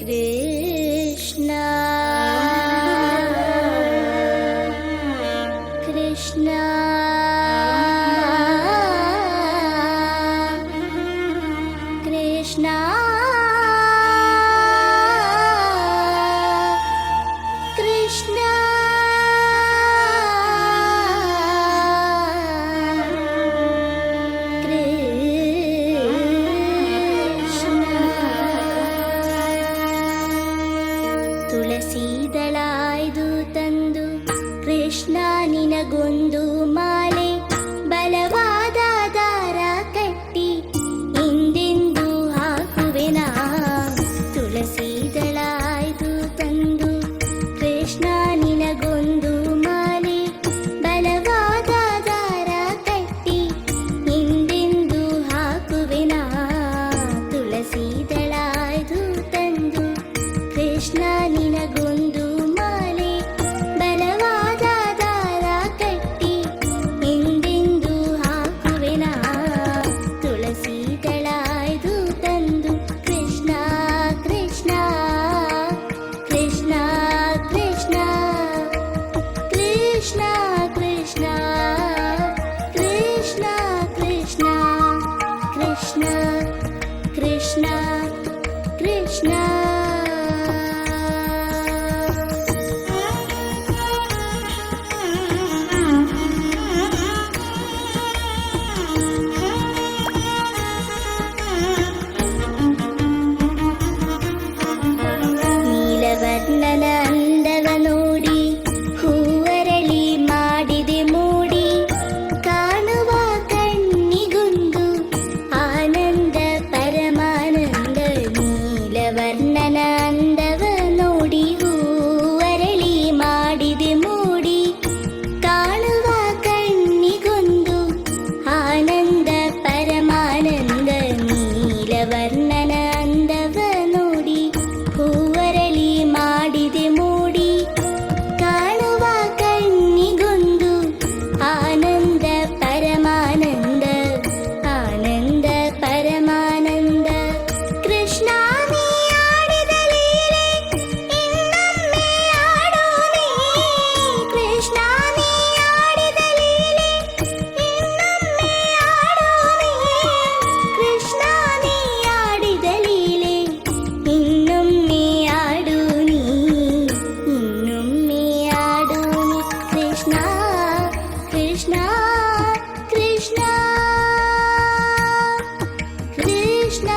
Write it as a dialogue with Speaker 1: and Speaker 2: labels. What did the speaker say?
Speaker 1: ಕೃಷ್ಣ ಕೃಷ್ಣ ಕೃಷ್ಣ ಕೃಷ್ಣ ತುಳಸೀದಳಾಯ್ದು ತಂದು ಕೃಷ್ಣ ನಿನಗೊಂದು ಮಾಲೆ ಬಲವಾದ ದಾರ ಕಟ್ಟಿ ಹಿಂದೆಂದು ಹಾಕುವೆನಾ. ತುಳಸೀದಳಾಯ್ದು ತಂದು ಕೃಷ್ಣ ನಿನಗೊಂದು ಮಾಲೆ ಬಲವಾದ ದಾರ ಕಟ್ಟಿ ಹಿಂದೆಂದು ಹಾಕುವೆನಾ. ತುಳಸೀದಳಾಯ್ದು ತಂದು ಕೃಷ್ಣ ನಿನಗೊಂದು ಮಾಲೆ ಬಲವಾದ ದಾರ ಕಟ್ಟಿ ಹಿಂದೆಂದು ಹಾಕುವೆನಾ. ತುಳಸೀದಳಾಯ್ದು ತಂದು ಕೃಷ್ಣ ಕೃಷ್ಣ ಕೃಷ್ಣ ಕೃಷ್ಣ ಕೃಷ್ಣ ಕೃಷ್ಣ ಕೃಷ್ಣ ಕೃಷ್ಣ ಕೃಷ್ಣ ಕೃಷ್ಣ ಕೃಷ್ಣ. ನೀಲವರ್ಣನ ಅಂದವ ನೋಡಿ ಹೂವರಳಿ ಮಾಡಿದೆ ಮೂಡಿ ಕಾಣುವ ಕಣ್ಣಿಗೊಂದು ಆನಂದ ಪರಮಾನಂದ. ನೀಲವರ್ಣನ ಅಂದವ ನೋಡಿ ಹೂವರಳಿ ಮಾಡಿದೆ ಮೂಡಿ ಕಾಣುವ ಕಣ್ಣಿಗೊಂದು ಆನಂದ ಪರಮಾನಂದ. ನೀಲವರ್ಣನ ಅಂದವ ನೋಡಿ ಹೂವರಳಿ ಮಾಡಿದೆ ಮೂಡಿ ಕಾಣುವ ಕಣ್ಣಿಗೊಂದು ಆನಂದ ಪರಮಾನಂದ ಆನಂದ ಪರಮಾನಂದ. ಕೃಷ್ಣ ನೀ ಆಡಿದ ಲೀಲೆ ಇನ್ನೊಮ್ಮೆ ಆಡು ನೀ. ಕೃಷ್ಣ ನೀ ಆಡಿದ ಲೀಲೆ ಇನ್ನೊಮ್ಮೆ ಆಡು ನೀ. ಕೃಷ್ಣ ನೀ ಆಡಿದ ಲೀಲೆ ಇನ್ನೊಮ್ಮೆ ಆಡು ನೀ. ಇನ್ನೊಮ್ಮೆ ಆಡು ನೀ. ಕೃಷ್ಣ ಕೃಷ್ಣ ಕೃಷ್ಣ ಕೃಷ್ಣ